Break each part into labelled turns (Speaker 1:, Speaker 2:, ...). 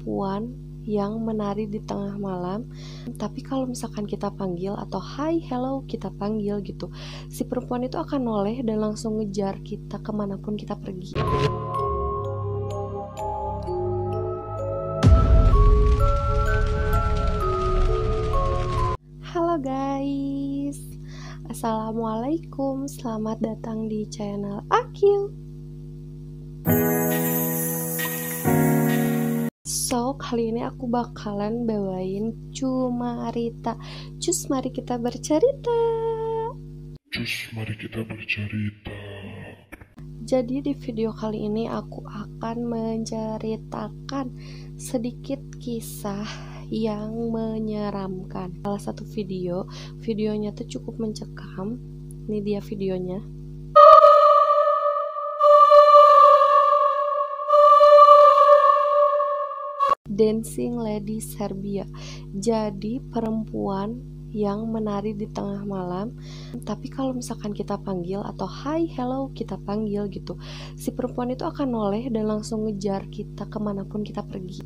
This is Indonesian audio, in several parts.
Speaker 1: perempuan yang menari di tengah malam, tapi kalau misalkan kita panggil atau hi, hello kita panggil gitu, si perempuan itu akan noleh dan langsung ngejar kita kemanapun kita pergi. Halo guys, assalamualaikum, selamat datang di channel Akil. So, kali ini aku bakalan bawain Cumarita. Cus, mari kita bercerita. Jadi di video kali ini aku akan menceritakan sedikit kisah yang menyeramkan. Salah satu videonya tuh cukup mencekam. Ini dia videonya. Dancing Lady Serbia. Jadi perempuan yang menari di tengah malam, tapi kalau misalkan kita panggil atau hi, hello kita panggil gitu, si perempuan itu akan noleh dan langsung ngejar kita kemanapun kita pergi.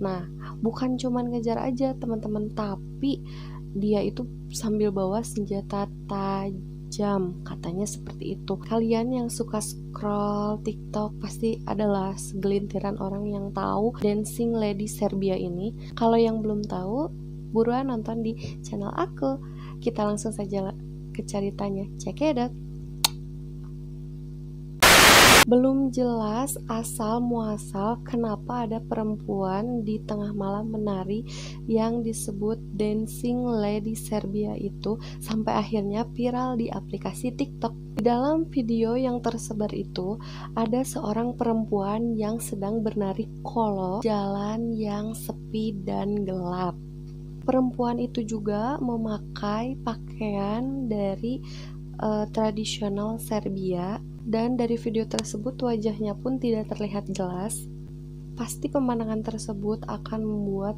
Speaker 1: Nah, bukan cuman ngejar aja teman-teman, tapi dia itu sambil bawa senjata tajam, katanya seperti itu. Kalian yang suka scroll TikTok pasti adalah segelintiran orang yang tahu Dancing Lady Serbia ini. Kalau yang belum tahu, buruan nonton di channel aku. Kita langsung saja ke ceritanya. Check it out. Belum jelas asal muasal kenapa ada perempuan di tengah malam menari yang disebut Dancing Lady Serbia itu sampai akhirnya viral di aplikasi TikTok. Di dalam video yang tersebar itu ada seorang perempuan yang sedang bernari kolo jalan yang sepi dan gelap. Perempuan itu juga memakai pakaian dari tradisional Serbia. Dan dari video tersebut wajahnya pun tidak terlihat jelas. Pasti pemandangan tersebut akan membuat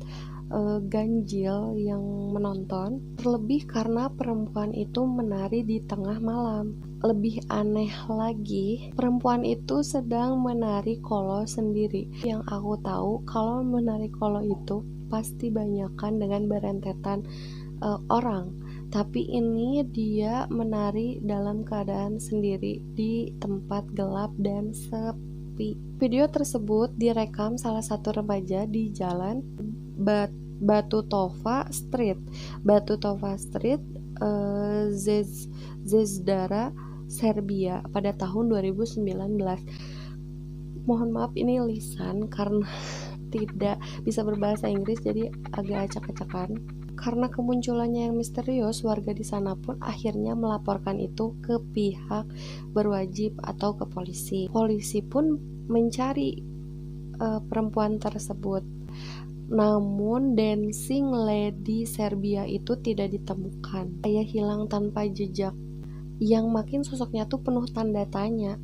Speaker 1: ganjil yang menonton. Terlebih karena perempuan itu menari di tengah malam. Lebih aneh lagi, perempuan itu sedang menari kolo sendiri. Yang aku tahu kalau menari kolo itu pasti banyakan dengan berentetan orang. Tapi ini dia menari dalam keadaan sendiri di tempat gelap dan sepi. Video tersebut direkam salah satu remaja di jalan Batu Tova Street, Zvezdara, Serbia pada tahun 2019. Mohon maaf ini lisan karena tidak bisa berbahasa Inggris, jadi agak acak-acakan. Karena kemunculannya yang misterius, warga di sana pun akhirnya melaporkan itu ke pihak berwajib atau ke polisi. Polisi pun mencari perempuan tersebut. Namun Dancing Lady Serbia itu tidak ditemukan. Dia hilang tanpa jejak. Yang makin sosoknya tuh penuh tanda tanya.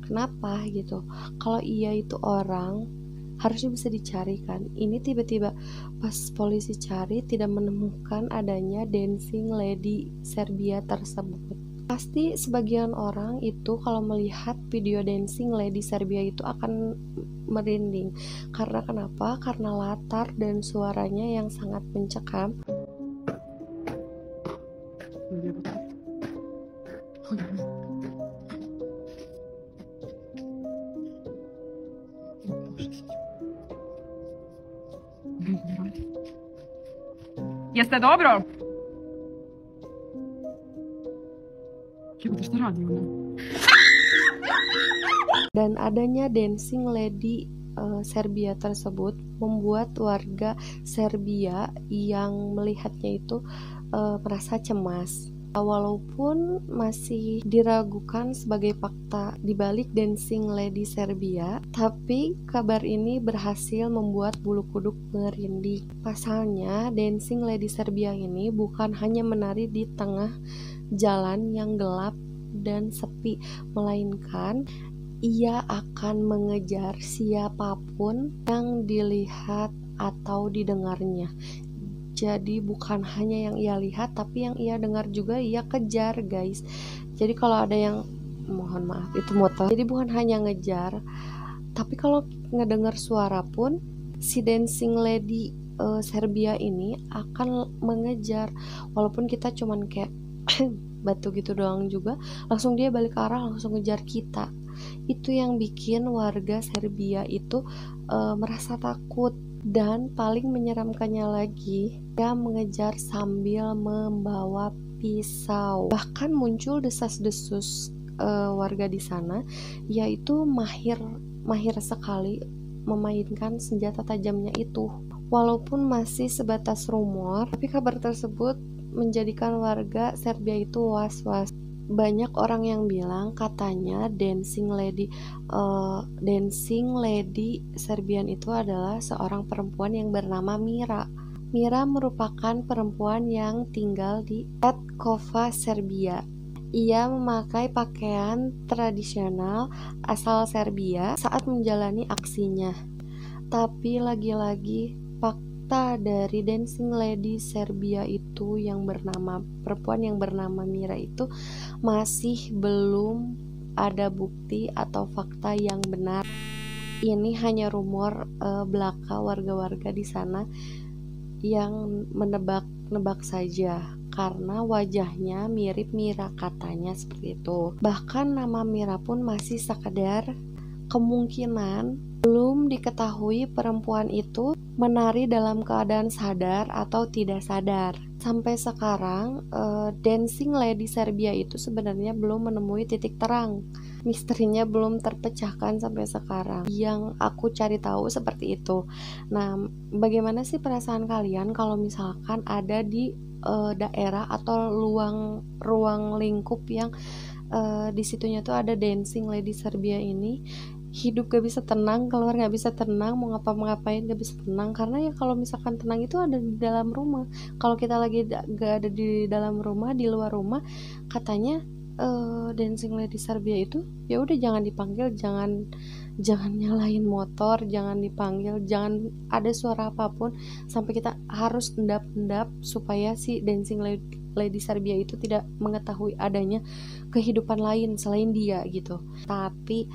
Speaker 1: Kenapa gitu? Kalau ia itu orang, harusnya bisa dicarikan. Ini tiba-tiba pas polisi cari tidak menemukan adanya Dancing Lady Serbia tersebut. Pasti sebagian orang itu kalau melihat video Dancing Lady Serbia itu akan merinding. Karena kenapa? Karena latar dan suaranya yang sangat mencekam.
Speaker 2: Jeste dobro? Šta radi ona?
Speaker 1: Dan adanya Dancing Lady Serbia tersebut membuat warga Serbia yang melihatnya itu merasa cemas. Walaupun masih diragukan sebagai fakta dibalik Dancing Lady Serbia, tapi kabar ini berhasil membuat bulu kuduk merinding. Pasalnya, Dancing Lady Serbia ini bukan hanya menari di tengah jalan yang gelap dan sepi, melainkan ia akan mengejar siapapun yang dilihat atau didengarnya. Jadi bukan hanya yang ia lihat, tapi yang ia dengar juga ia kejar, guys. Jadi kalau ada yang, mohon maaf itu motor, jadi bukan hanya ngejar, tapi kalau ngedengar suara pun si dancing lady Serbia ini akan mengejar, walaupun kita cuman kayak batu gitu doang juga, langsung dia balik arah, langsung ngejar kita. Itu yang bikin warga Serbia itu merasa takut. Dan paling menyeramkannya lagi, dia mengejar sambil membawa pisau. Bahkan muncul desas-desus warga di sana, yaitu mahir sekali memainkan senjata tajamnya itu. Walaupun masih sebatas rumor, tapi kabar tersebut menjadikan warga Serbia itu was-was. Banyak orang yang bilang katanya dancing lady Serbian itu adalah seorang perempuan yang bernama Mira. Mira merupakan perempuan yang tinggal di Petkova, Serbia. Ia memakai pakaian tradisional asal Serbia saat menjalani aksinya. Tapi lagi-lagi fakta dari dancing lady Serbia itu perempuan yang bernama Mira itu masih belum ada bukti atau fakta yang benar. Ini hanya rumor belaka warga-warga di sana yang menebak-nebak saja, karena wajahnya mirip Mira, katanya seperti itu. Bahkan nama Mira pun masih sekedar kemungkinan. Belum diketahui perempuan itu menari dalam keadaan sadar atau tidak sadar. Sampai sekarang dancing lady Serbia itu sebenarnya belum menemui titik terang. Misterinya belum terpecahkan sampai sekarang. Yang aku cari tahu seperti itu. Nah, bagaimana sih perasaan kalian kalau misalkan ada di daerah atau ruang lingkup yang di situnya tuh ada dancing lady Serbia ini? Hidup gak bisa tenang, keluar gak bisa tenang, mau ngapa-ngapain gak bisa tenang. Karena ya kalau misalkan tenang itu ada di dalam rumah. Kalau kita lagi gak ada di dalam rumah, di luar rumah, katanya dancing lady Serbia itu ya udah jangan dipanggil, jangan nyalain motor, jangan dipanggil, jangan ada suara apapun, sampai kita harus endap-endap supaya si dancing lady Serbia itu tidak mengetahui adanya kehidupan lain selain dia gitu. Tapi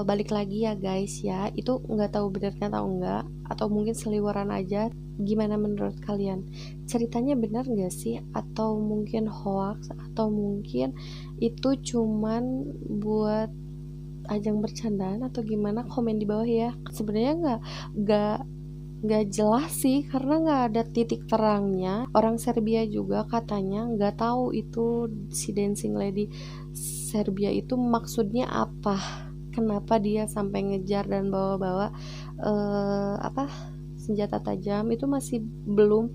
Speaker 1: balik lagi ya guys ya, itu nggak tahu benarnya atau enggak, atau mungkin seliweran aja. Gimana menurut kalian? Ceritanya benar nggak sih? Atau mungkin hoax? Atau mungkin itu cuman buat ajang bercandaan atau gimana? Komen di bawah ya. Sebenarnya nggak jelas sih, karena nggak ada titik terangnya. Orang Serbia juga katanya nggak tahu itu si dancing lady Serbia itu maksudnya apa, kenapa dia sampai ngejar dan bawa-bawa senjata tajam. Itu masih belum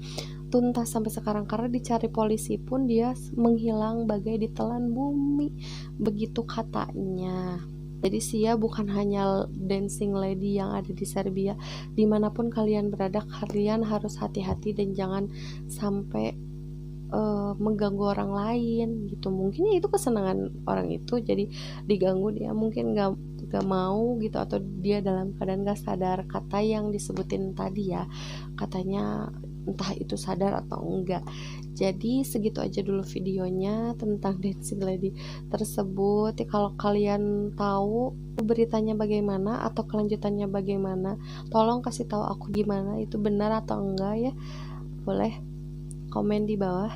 Speaker 1: tuntas sampai sekarang, karena dicari polisi pun dia menghilang bagai ditelan bumi, begitu katanya. Jadi Sia bukan hanya dancing lady yang ada di Serbia. Dimanapun kalian berada, kalian harus hati-hati dan jangan sampai mengganggu orang lain gitu. Mungkin ya itu kesenangan orang itu, jadi diganggu, dia mungkin gak mau gitu, atau dia dalam keadaan gak sadar. Kata yang disebutin tadi ya, katanya entah itu sadar atau enggak. Jadi segitu aja dulu videonya tentang dancing lady tersebut. Kalau kalian tahu beritanya bagaimana atau kelanjutannya bagaimana, tolong kasih tahu aku gimana itu benar atau enggak ya. Boleh komen di bawah.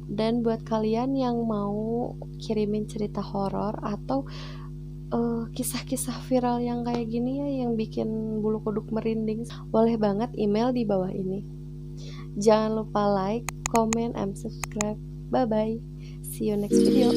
Speaker 1: Dan buat kalian yang mau kirimin cerita horor atau kisah-kisah viral yang kayak gini ya, yang bikin bulu kuduk merinding, boleh banget email di bawah ini. Jangan lupa like, comment, and subscribe. Bye bye, see you next video.